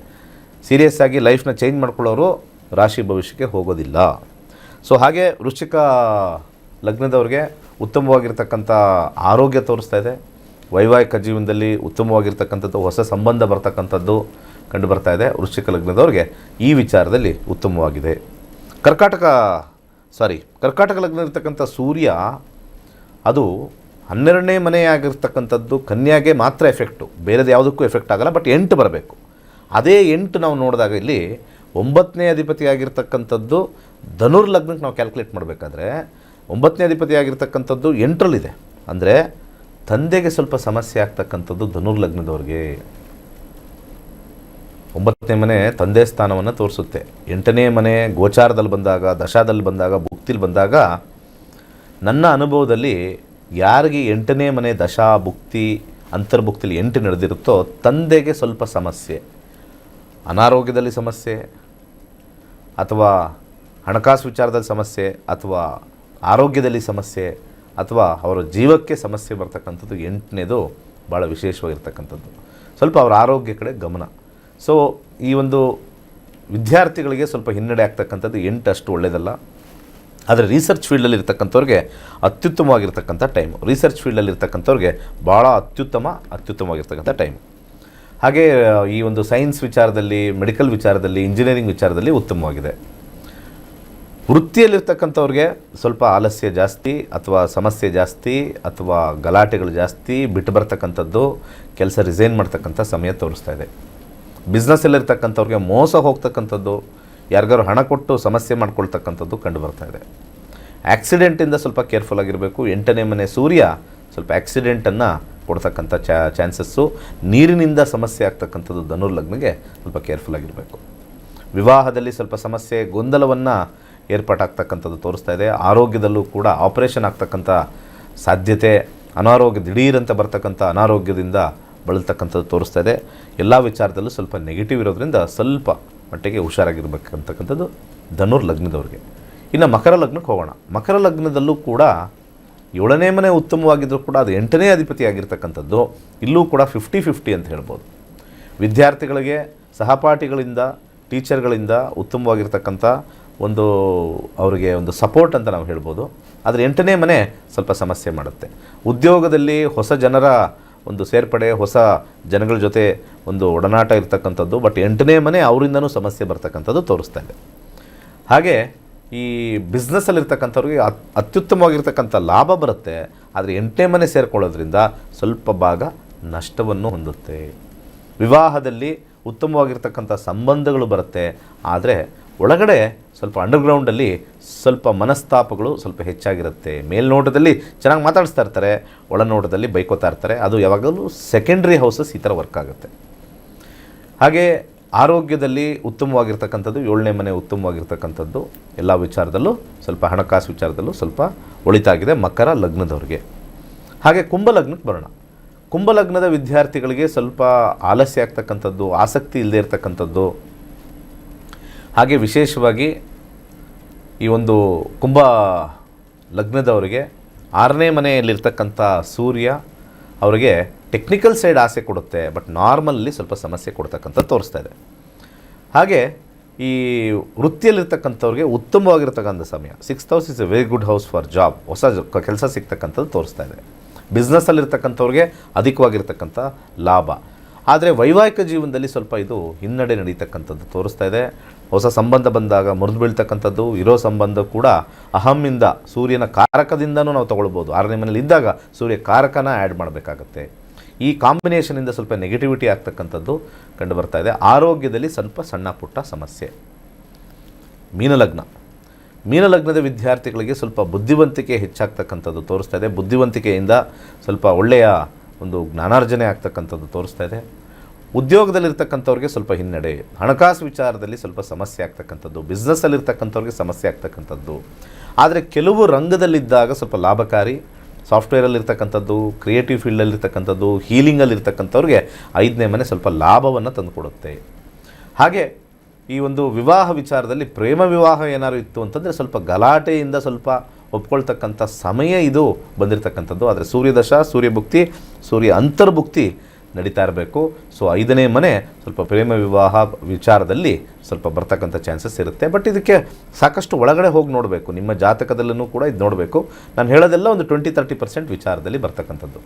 ಸೀರಿಯಸ್ ಆಗಿ ಲೈಫ್ನ ಚೇಂಜ್ ಮಾಡ್ಕೊಳ್ಳೋರು ರಾಶಿ ಭವಿಷ್ಯಕ್ಕೆ ಹೋಗೋದಿಲ್ಲ. ಸೊ ಹಾಗೆ ವೃಶ್ಚಿಕ ಲಗ್ನದವ್ರಿಗೆ ಉತ್ತಮವಾಗಿರ್ತಕ್ಕಂಥ ಆರೋಗ್ಯ ತೋರಿಸ್ತಾ ಇದೆ. ವೈವಾಹಿಕ ಜೀವನದಲ್ಲಿ ಉತ್ತಮವಾಗಿರ್ತಕ್ಕಂಥದ್ದು, ಹೊಸ ಸಂಬಂಧ ಬರ್ತಕ್ಕಂಥದ್ದು ಕಂಡು ಬರ್ತಾ ಇದೆ. ವೃಶ್ಚಿಕ ಲಗ್ನದವ್ರಿಗೆ ಈ ವಿಚಾರದಲ್ಲಿ ಉತ್ತಮವಾಗಿದೆ. ಕರ್ಕಾಟಕ ಲಗ್ನ ಇರ್ತಕ್ಕಂಥ ಸೂರ್ಯ ಅದು 12ನೇ ಮನೆಯಾಗಿರ್ತಕ್ಕಂಥದ್ದು ಕನ್ಯಾಗೆ ಮಾತ್ರ ಎಫೆಕ್ಟು, ಬೇರೆದು ಯಾವುದಕ್ಕೂ ಎಫೆಕ್ಟ್ ಆಗಲ್ಲ. ಬಟ್ 8 ಬರಬೇಕು. ಅದೇ 8 ನಾವು ನೋಡಿದಾಗ ಇಲ್ಲಿ 9ನೇ ಅಧಿಪತಿಯಾಗಿರ್ತಕ್ಕಂಥದ್ದು ಧನುರ್ ಲಗ್ನಕ್ಕೆ ನಾವು ಕ್ಯಾಲ್ಕುಲೇಟ್ ಮಾಡಬೇಕಾದ್ರೆ 9ನೇ ಅಧಿಪತಿಯಾಗಿರ್ತಕ್ಕಂಥದ್ದು 8ರಲ್ಲಿದೆ. ಅಂದರೆ ತಂದೆಗೆ ಸ್ವಲ್ಪ ಸಮಸ್ಯೆ ಆಗ್ತಕ್ಕಂಥದ್ದು ಧನುರ್ ಲಗ್ನದವ್ರಿಗೆ. 9ನೇ ಮನೆ ತಂದೆ ಸ್ಥಾನವನ್ನು ತೋರಿಸುತ್ತೆ. 8ನೇ ಮನೆ ಗೋಚಾರದಲ್ಲಿ ಬಂದಾಗ, ದಶಾದಲ್ಲಿ ಬಂದಾಗ, ಭುಕ್ತಿಲಿ ಬಂದಾಗ, ನನ್ನ ಅನುಭವದಲ್ಲಿ ಯಾರಿಗೆ 8ನೇ ಮನೆ ದಶಾ ಭುಕ್ತಿ ಅಂತರ್ಭುಕ್ತಿಲಿ 8 ನಡೆದಿರುತ್ತೋ ತಂದೆಗೆ ಸ್ವಲ್ಪ ಸಮಸ್ಯೆ, ಅನಾರೋಗ್ಯದಲ್ಲಿ ಸಮಸ್ಯೆ, ಅಥವಾ ಹಣಕಾಸು ವಿಚಾರದಲ್ಲಿ ಸಮಸ್ಯೆ, ಅಥವಾ ಆರೋಗ್ಯದಲ್ಲಿ ಸಮಸ್ಯೆ, ಅಥವಾ ಅವರ ಜೀವಕ್ಕೆ ಸಮಸ್ಯೆ ಬರ್ತಕ್ಕಂಥದ್ದು 8ನೇದು ಭಾಳ ವಿಶೇಷವಾಗಿರ್ತಕ್ಕಂಥದ್ದು. ಸ್ವಲ್ಪ ಅವರ ಆರೋಗ್ಯ ಕಡೆ ಗಮನ. ಸೊ ಈ ಒಂದು ವಿದ್ಯಾರ್ಥಿಗಳಿಗೆ ಸ್ವಲ್ಪ ಹಿನ್ನಡೆ ಆಗ್ತಕ್ಕಂಥದ್ದು 8 ಅಷ್ಟು ಒಳ್ಳೆಯದಲ್ಲ. ಆದರೆ ರಿಸರ್ಚ್ ಫೀಲ್ಡಲ್ಲಿ ಇರ್ತಕ್ಕಂಥವ್ರಿಗೆ ಅತ್ಯುತ್ತಮವಾಗಿರ್ತಕ್ಕಂಥ ಟೈಮು. ರಿಸರ್ಚ್ ಫೀಲ್ಡಲ್ಲಿ ಇರ್ತಕ್ಕಂಥವ್ರಿಗೆ ಭಾಳ ಅತ್ಯುತ್ತಮವಾಗಿರ್ತಕ್ಕಂಥ ಟೈಮು. ಹಾಗೆ ಈ ಒಂದು ಸೈನ್ಸ್ ವಿಚಾರದಲ್ಲಿ, ಮೆಡಿಕಲ್ ವಿಚಾರದಲ್ಲಿ, ಇಂಜಿನಿಯರಿಂಗ್ ವಿಚಾರದಲ್ಲಿ ಉತ್ತಮವಾಗಿದೆ. ವೃತ್ತಿಯಲ್ಲಿರ್ತಕ್ಕಂಥವ್ರಿಗೆ ಸ್ವಲ್ಪ ಆಲಸ್ಯ ಜಾಸ್ತಿ, ಅಥವಾ ಸಮಸ್ಯೆ ಜಾಸ್ತಿ, ಅಥವಾ ಗಲಾಟೆಗಳು ಜಾಸ್ತಿ, ಬಿಟ್ಟು ಬರ್ತಕ್ಕಂಥದ್ದು, ಕೆಲಸ ರಿಸೈನ್ ಮಾಡ್ತಕ್ಕಂಥ ಸಮಯ ತೋರಿಸ್ತಾ ಇದೆ. ಬಿಸ್ನೆಸ್ಸಲ್ಲಿರ್ತಕ್ಕಂಥವ್ರಿಗೆ ಮೋಸ ಹೋಗ್ತಕ್ಕಂಥದ್ದು, ಯಾರಿಗಾರು ಹಣ ಕೊಟ್ಟು ಸಮಸ್ಯೆ ಮಾಡ್ಕೊಳ್ತಕ್ಕಂಥದ್ದು ಕಂಡು ಬರ್ತಾ ಇದೆ. ಆಕ್ಸಿಡೆಂಟಿಂದ ಸ್ವಲ್ಪ ಕೇರ್ಫುಲ್ ಆಗಿರಬೇಕು. 8ನೇ ಮನೆ ಸೂರ್ಯ ಸ್ವಲ್ಪ ಆಕ್ಸಿಡೆಂಟನ್ನು ಕೊಡ್ತಕ್ಕಂಥ ಚಾನ್ಸಸ್ಸು. ನೀರಿನಿಂದ ಸಮಸ್ಯೆ ಆಗ್ತಕ್ಕಂಥದ್ದು ಧನುರ್ ಲಗ್ನಿಗೆ ಸ್ವಲ್ಪ ಕೇರ್ಫುಲ್ ಆಗಿರಬೇಕು. ವಿವಾಹದಲ್ಲಿ ಸ್ವಲ್ಪ ಸಮಸ್ಯೆ, ಗೊಂದಲವನ್ನು ಏರ್ಪಾಟಾಗ್ತಕ್ಕಂಥದ್ದು ತೋರಿಸ್ತಾ ಇದೆ. ಆರೋಗ್ಯದಲ್ಲೂ ಕೂಡ ಆಪರೇಷನ್ ಆಗ್ತಕ್ಕಂಥ ಸಾಧ್ಯತೆ, ಅನಾರೋಗ್ಯ ದಿಢೀರಂತ ಬರ್ತಕ್ಕಂಥ ಅನಾರೋಗ್ಯದಿಂದ ಬಳಲ್ತಕ್ಕಂಥದ್ದು ತೋರಿಸ್ತಾ ಇದೆ. ಎಲ್ಲ ವಿಚಾರದಲ್ಲೂ ಸ್ವಲ್ಪ ನೆಗೆಟಿವ್ ಇರೋದ್ರಿಂದ ಸ್ವಲ್ಪ ಮಟ್ಟಿಗೆ ಹುಷಾರಾಗಿರ್ಬೇಕಂತಕ್ಕಂಥದ್ದು ಧನುರ್ ಲಗ್ನದವ್ರಿಗೆ. ಇನ್ನು ಮಕರ ಲಗ್ನಕ್ಕೆ ಹೋಗೋಣ. ಮಕರ ಲಗ್ನದಲ್ಲೂ ಕೂಡ 7ನೇ ಮನೆ ಉತ್ತಮವಾಗಿದ್ದರೂ ಕೂಡ ಅದು 8ನೇ ಅಧಿಪತಿ ಆಗಿರ್ತಕ್ಕಂಥದ್ದು. ಇಲ್ಲೂ ಕೂಡ 50-50 ಅಂತ ಹೇಳ್ಬೋದು. ವಿದ್ಯಾರ್ಥಿಗಳಿಗೆ ಸಹಪಾಠಿಗಳಿಂದ, ಟೀಚರ್ಗಳಿಂದ ಉತ್ತಮವಾಗಿರ್ತಕ್ಕಂಥ ಒಂದು ಅವರಿಗೆ ಒಂದು ಸಪೋರ್ಟ್ ಅಂತ ನಾವು ಹೇಳ್ಬೋದು. ಆದರೆ 8ನೇ ಮನೆ ಸ್ವಲ್ಪ ಸಮಸ್ಯೆ ಮಾಡುತ್ತೆ. ಉದ್ಯೋಗದಲ್ಲಿ ಹೊಸ ಜನರ ಒಂದು ಸೇರ್ಪಡೆ, ಹೊಸ ಜನಗಳ ಜೊತೆ ಒಂದು ಒಡನಾಟ ಇರ್ತಕ್ಕಂಥದ್ದು. ಬಟ್ 8ನೇ ಮನೆ ಅವರಿಂದನೂ ಸಮಸ್ಯೆ ಬರ್ತಕ್ಕಂಥದ್ದು ತೋರಿಸ್ತಾ ಇದೆ. ಹಾಗೆ ಈ ಬಿಸ್ನೆಸ್ಸಲ್ಲಿರ್ತಕ್ಕಂಥವ್ರಿಗೆ ಅತ್ಯುತ್ತಮವಾಗಿರ್ತಕ್ಕಂಥ ಲಾಭ ಬರುತ್ತೆ. ಆದರೆ 8ನೇ ಮನೆ ಸೇರಿಕೊಳ್ಳೋದ್ರಿಂದ ಸ್ವಲ್ಪ ಭಾಗ ನಷ್ಟವನ್ನು ಹೊಂದುತ್ತೆ. ವಿವಾಹದಲ್ಲಿ ಉತ್ತಮವಾಗಿರ್ತಕ್ಕಂಥ ಸಂಬಂಧಗಳು ಬರುತ್ತೆ. ಆದರೆ ಒಳಗಡೆ ಸ್ವಲ್ಪ ಅಂಡರ್ಗ್ರೌಂಡಲ್ಲಿ ಸ್ವಲ್ಪ ಮನಸ್ತಾಪಗಳು ಸ್ವಲ್ಪ ಹೆಚ್ಚಾಗಿರುತ್ತೆ. ಮೇಲ್ನೋಟದಲ್ಲಿ ಚೆನ್ನಾಗಿ ಮಾತಾಡಿಸ್ತಾ ಇರ್ತಾರೆ, ಒಳನೋಟದಲ್ಲಿ ಬೈಕೋತಾ ಇರ್ತಾರೆ. ಅದು ಯಾವಾಗಲೂ ಸೆಕೆಂಡ್ರಿ ಹೌಸಸ್ ಈ ಥರ ವರ್ಕ್ ಆಗುತ್ತೆ. ಹಾಗೆ ಆರೋಗ್ಯದಲ್ಲಿ ಉತ್ತಮವಾಗಿರ್ತಕ್ಕಂಥದ್ದು 7ನೇ ಮನೆ ಉತ್ತಮವಾಗಿರ್ತಕ್ಕಂಥದ್ದು. ಎಲ್ಲ ವಿಚಾರದಲ್ಲೂ ಸ್ವಲ್ಪ ಹಣಕಾಸು ವಿಚಾರದಲ್ಲೂ ಸ್ವಲ್ಪ ಒಳಿತಾಗಿದೆ ಮಕರ ಲಗ್ನದವ್ರಿಗೆ. ಹಾಗೆ ಕುಂಭ ಲಗ್ನಕ್ಕೆ ಬರೋಣ. ಕುಂಭ ಲಗ್ನದ ವಿದ್ಯಾರ್ಥಿಗಳಿಗೆ ಸ್ವಲ್ಪ ಆಲಸ್ಯ ಆಗ್ತಕ್ಕಂಥದ್ದು, ಆಸಕ್ತಿ ಇಲ್ಲದೆ ಇರತಕ್ಕಂಥದ್ದು. ಹಾಗೆ ವಿಶೇಷವಾಗಿ ಈ ಒಂದು ಕುಂಭ ಲಗ್ನದವರಿಗೆ 6ನೇ ಮನೆಯಲ್ಲಿರ್ತಕ್ಕಂಥ ಸೂರ್ಯ ಅವರಿಗೆ ಟೆಕ್ನಿಕಲ್ ಸೈಡ್ ಆಸೆ ಕೊಡುತ್ತೆ. ಬಟ್ ನಾರ್ಮಲ್ಲಿ ಸ್ವಲ್ಪ ಸಮಸ್ಯೆ ಕೊಡ್ತಕ್ಕಂಥದ್ದು ತೋರಿಸ್ತಾ ಇದೆ. ಹಾಗೆ ಈ ವೃತ್ತಿಯಲ್ಲಿರ್ತಕ್ಕಂಥವ್ರಿಗೆ ಉತ್ತಮವಾಗಿರ್ತಕ್ಕಂಥ ಸಮಯ. 6th house is A very good house for job. ಹೊಸ ಕೆಲಸ ಸಿಗ್ತಕ್ಕಂಥದ್ದು ತೋರಿಸ್ತಾ ಇದೆ. ಬಿಸ್ನೆಸ್ಸಲ್ಲಿರ್ತಕ್ಕಂಥವ್ರಿಗೆ ಅಧಿಕವಾಗಿರ್ತಕ್ಕಂಥ ಲಾಭ. ಆದರೆ ವೈವಾಹಿಕ ಜೀವನದಲ್ಲಿ ಸ್ವಲ್ಪ ಇದು ಹಿನ್ನಡೆ ನಡೀತಕ್ಕಂಥದ್ದು ತೋರಿಸ್ತಾ ಇದೆ. ಹೊಸ ಸಂಬಂಧ ಬಂದಾಗ ಮುರಿದು ಬೀಳ್ತಕ್ಕಂಥದ್ದು, ಇರೋ ಸಂಬಂಧ ಕೂಡ ಅಹಮ್ಮಿಂದ ಸೂರ್ಯನ ಕಾರಕದಿಂದನೂ ನಾವು ತೊಗೊಳ್ಬೋದು. 6ನೇ ಮನೇಲಿ ಇದ್ದಾಗ ಸೂರ್ಯ ಕಾರಕನ ಆ್ಯಡ್ ಮಾಡಬೇಕಾಗತ್ತೆ. ಈ ಕಾಂಬಿನೇಷನಿಂದ ಸ್ವಲ್ಪ ನೆಗೆಟಿವಿಟಿ ಆಗ್ತಕ್ಕಂಥದ್ದು ಕಂಡು ಬರ್ತಾ ಇದೆ. ಆರೋಗ್ಯದಲ್ಲಿ ಸ್ವಲ್ಪ ಸಣ್ಣ ಪುಟ್ಟ ಸಮಸ್ಯೆ. ಮೀನಲಗ್ನದ ವಿದ್ಯಾರ್ಥಿಗಳಿಗೆ ಸ್ವಲ್ಪ ಬುದ್ಧಿವಂತಿಕೆ ಹೆಚ್ಚಾಗ್ತಕ್ಕಂಥದ್ದು ತೋರಿಸ್ತಾ ಇದೆ. ಬುದ್ಧಿವಂತಿಕೆಯಿಂದ ಸ್ವಲ್ಪ ಒಳ್ಳೆಯ ಒಂದು ಜ್ಞಾನಾರ್ಜನೆ ಆಗ್ತಕ್ಕಂಥದ್ದು ತೋರಿಸ್ತಾ ಇದೆ. ಉದ್ಯೋಗದಲ್ಲಿರ್ತಕ್ಕಂಥವ್ರಿಗೆ ಸ್ವಲ್ಪ ಹಿನ್ನಡೆ, ಹಣಕಾಸು ವಿಚಾರದಲ್ಲಿ ಸ್ವಲ್ಪ ಸಮಸ್ಯೆ ಆಗ್ತಕ್ಕಂಥದ್ದು, ಬಿಸ್ನೆಸ್ಸಲ್ಲಿರ್ತಕ್ಕಂಥವ್ರಿಗೆ ಸಮಸ್ಯೆ ಆಗ್ತಕ್ಕಂಥದ್ದು. ಆದರೆ ಕೆಲವು ರಂಗದಲ್ಲಿದ್ದಾಗ ಸ್ವಲ್ಪ ಲಾಭಕಾರಿ. ಸಾಫ್ಟ್ವೇರಲ್ಲಿರ್ತಕ್ಕಂಥದ್ದು, ಕ್ರಿಯೇಟಿವ್ ಫೀಲ್ಡಲ್ಲಿರ್ತಕ್ಕಂಥದ್ದು, ಹೀಲಿಂಗಲ್ಲಿರ್ತಕ್ಕಂಥವ್ರಿಗೆ 5ನೇ ಮನೆ ಸ್ವಲ್ಪ ಲಾಭವನ್ನು ತಂದುಕೊಡುತ್ತೆ. ಹಾಗೆ ಈ ಒಂದು ವಿವಾಹ ವಿಚಾರದಲ್ಲಿ ಪ್ರೇಮ ವಿವಾಹ ಏನಾದ್ರು ಇತ್ತು ಅಂತಂದರೆ ಸ್ವಲ್ಪ ಗಲಾಟೆಯಿಂದ ಸ್ವಲ್ಪ ಒಪ್ಕೊಳ್ತಕ್ಕಂಥ ಸಮಯ ಇದು ಬಂದಿರತಕ್ಕಂಥದ್ದು. ಆದರೆ ಸೂರ್ಯದಶ, ಸೂರ್ಯಭುಕ್ತಿ, ಸೂರ್ಯ ಅಂತರ್ಭುಕ್ತಿ ನಡೀತಾ ಇರಬೇಕು. ಸೊ 5ನೇ ಮನೆ ಸ್ವಲ್ಪ ಪ್ರೇಮ ವಿವಾಹ ವಿಚಾರದಲ್ಲಿ ಸ್ವಲ್ಪ ಬರ್ತಕ್ಕಂಥ ಚಾನ್ಸಸ್ ಇರುತ್ತೆ. ಬಟ್ ಇದಕ್ಕೆ ಸಾಕಷ್ಟು ಒಳಗಡೆ ಹೋಗಿ ನೋಡಬೇಕು. ನಿಮ್ಮ ಜಾತಕದಲ್ಲೂ ಕೂಡ ಇದು ನೋಡಬೇಕು. ನಾನು ಹೇಳೋದೆಲ್ಲ ಒಂದು 20-30% ವಿಚಾರದಲ್ಲಿ ಬರ್ತಕ್ಕಂಥದ್ದು.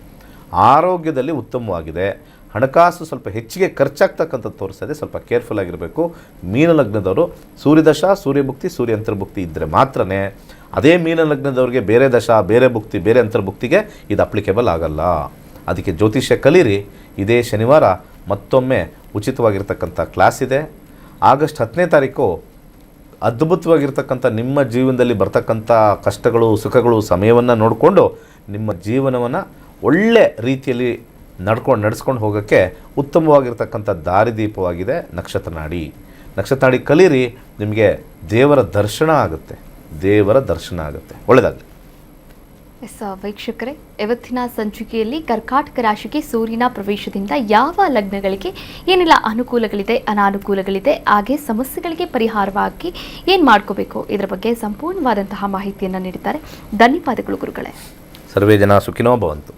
ಆರೋಗ್ಯದಲ್ಲಿ ಉತ್ತಮವಾಗಿದೆ. ಹಣಕಾಸು ಸ್ವಲ್ಪ ಹೆಚ್ಚಿಗೆ ಖರ್ಚಾಗ್ತಕ್ಕಂಥದ್ದು ತೋರಿಸ್ತದೆ. ಸ್ವಲ್ಪ ಕೇರ್ಫುಲ್ ಆಗಿರಬೇಕು. ಮೀನಲಗ್ನದವರು ಸೂರ್ಯದಶ, ಸೂರ್ಯಭುಕ್ತಿ, ಸೂರ್ಯ ಅಂತರ್ಭುಕ್ತಿ ಇದ್ದರೆ ಮಾತ್ರನೇ. ಅದೇ ಮೀನಲಗ್ನದವ್ರಿಗೆ ಬೇರೆ ದಶ, ಬೇರೆ ಭುಕ್ತಿ, ಬೇರೆ ಅಂತರ್ಭುಕ್ತಿಗೆ ಇದು ಅಪ್ಲಿಕೇಬಲ್ ಆಗಲ್ಲ. ಅದಕ್ಕೆ ಜ್ಯೋತಿಷ್ಯ ಕಲೀರಿ. ಇದೇ ಶನಿವಾರ ಮತ್ತೊಮ್ಮೆ ಉಚಿತವಾಗಿರ್ತಕ್ಕಂಥ ಕ್ಲಾಸ್ ಇದೆ. ಆಗಸ್ಟ್ 10ನೇ ತಾರೀಕು ಅದ್ಭುತವಾಗಿರ್ತಕ್ಕಂಥ ನಿಮ್ಮ ಜೀವನದಲ್ಲಿ ಬರ್ತಕ್ಕಂಥ ಕಷ್ಟಗಳು, ಸುಖಗಳು, ಸಮಯವನ್ನು ನೋಡಿಕೊಂಡು ನಿಮ್ಮ ಜೀವನವನ್ನು ಒಳ್ಳೆ ರೀತಿಯಲ್ಲಿ ನಡೆಸ್ಕೊಂಡು ಹೋಗೋಕ್ಕೆ ಉತ್ತಮವಾಗಿರ್ತಕ್ಕಂಥ ದಾರಿದೀಪವಾಗಿದೆ ನಕ್ಷತ್ರ ನಾಡಿ ಕಲೀರಿ. ನಿಮಗೆ ದೇವರ ದರ್ಶನ ಆಗುತ್ತೆ. ಒಳ್ಳೆಯದಾಗಲಿ. ಎಸ್ ವೀಕ್ಷಕರೇ, ಇವತ್ತಿನ ಸಂಚಿಕೆಯಲ್ಲಿ ಕರ್ಕಾಟಕ ರಾಶಿಗೆ ಸೂರ್ಯನ ಪ್ರವೇಶದಿಂದ ಯಾವ ಲಗ್ನಗಳಿಗೆ ಏನೆಲ್ಲ ಅನುಕೂಲಗಳಿದೆ, ಅನಾನುಕೂಲಗಳಿದೆ, ಹಾಗೆ ಸಮಸ್ಯೆಗಳಿಗೆ ಪರಿಹಾರವಾಗಿ ಏನು ಮಾಡ್ಕೋಬೇಕು, ಇದರ ಬಗ್ಗೆ ಸಂಪೂರ್ಣವಾದಂತಹ ಮಾಹಿತಿಯನ್ನು ನೀಡಿದ್ದಾರೆ. ಧನ್ಯವಾದಗಳು ಗುರುಗಳೇ. ಸರ್ವೇ ಜನ ಸುಖಿನೋ ಭವಂತು.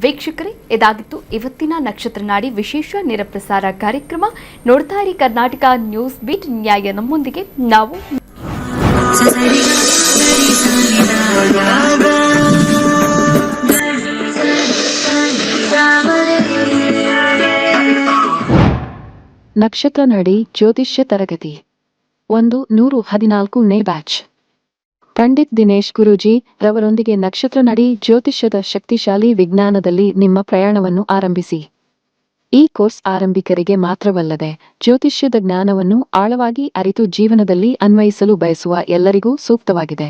ವೀಕ್ಷಕರೇ, ಇದಾಗಿತ್ತು ಇವತ್ತಿನ ನಕ್ಷತ್ರ ನಾಡಿ ವಿಶೇಷ ನೇರಪ್ರಸಾರ ಕಾರ್ಯಕ್ರಮ. ನೋಡ್ತಾ ಇರಿ ಕರ್ನಾಟಕ ನ್ಯೂಸ್ ಬೀಟ್. ನ್ಯಾಯ ನಮ್ಮೊಂದಿಗೆ. ನಾವು ನಕ್ಷತ್ರ ನಾಡಿ ಜ್ಯೋತಿಷ್ಯ ತರಗತಿ 114ನೇ ಬ್ಯಾಚ್. ಪಂಡಿತ್ ದಿನೇಶ್ ಗುರೂಜಿ ರವರೊಂದಿಗೆ ನಕ್ಷತ್ರ ನಾಡಿ ಜ್ಯೋತಿಷ್ಯದ ಶಕ್ತಿಶಾಲಿ ವಿಜ್ಞಾನದಲ್ಲಿ ನಿಮ್ಮ ಪ್ರಯಾಣವನ್ನು ಆರಂಭಿಸಿ. ಈ ಕೋರ್ಸ್ ಆರಂಭಿಕರಿಗೆ ಮಾತ್ರವಲ್ಲದೆ ಜ್ಯೋತಿಷ್ಯದ ಜ್ಞಾನವನ್ನು ಆಳವಾಗಿ ಅರಿತು ಜೀವನದಲ್ಲಿ ಅನ್ವಯಿಸಲು ಬಯಸುವ ಎಲ್ಲರಿಗೂ ಸೂಕ್ತವಾಗಿದೆ.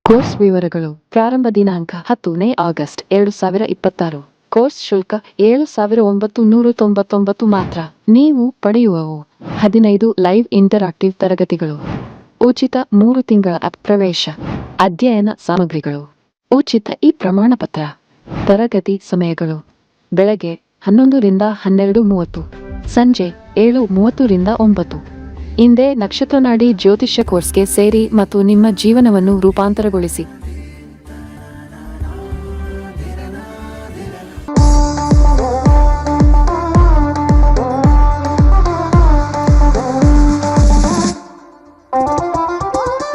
ಕೋರ್ಸ್ ವಿವರಗಳು. ಪ್ರಾರಂಭ ದಿನಾಂಕ 10ನೇ ಆಗಸ್ಟ್ 2026. ಕೋರ್ಸ್ ಶುಲ್ಕ 7,999 ಮಾತ್ರ. ನೀವು ಪಡೆಯುವವು 15 ಲೈವ್ ಇಂಟರಾಕ್ಟಿವ್ ತರಗತಿಗಳು, ಉಚಿತ 3 ತಿಂಗಳ ಪ್ರವೇಶ, ಅಧ್ಯಯನ ಸಾಮಗ್ರಿಗಳು, ಉಚಿತ ಈ ಪ್ರಮಾಣ ಪತ್ರ. ತರಗತಿ ಸಮಯಗಳು: ಬೆಳಗ್ಗೆ 11 ರಿಂದ 12:30, ಸಂಜೆ 7:30 ರಿಂದ 9. ಹಿಂದೆ ನಕ್ಷತ್ರ ನಾಡಿ ಜ್ಯೋತಿಷ್ಯ ಕೋರ್ಸ್ಗೆ ಸೇರಿ ಮತ್ತು ನಿಮ್ಮ ಜೀವನವನ್ನು ರೂಪಾಂತರಗೊಳಿಸಿ.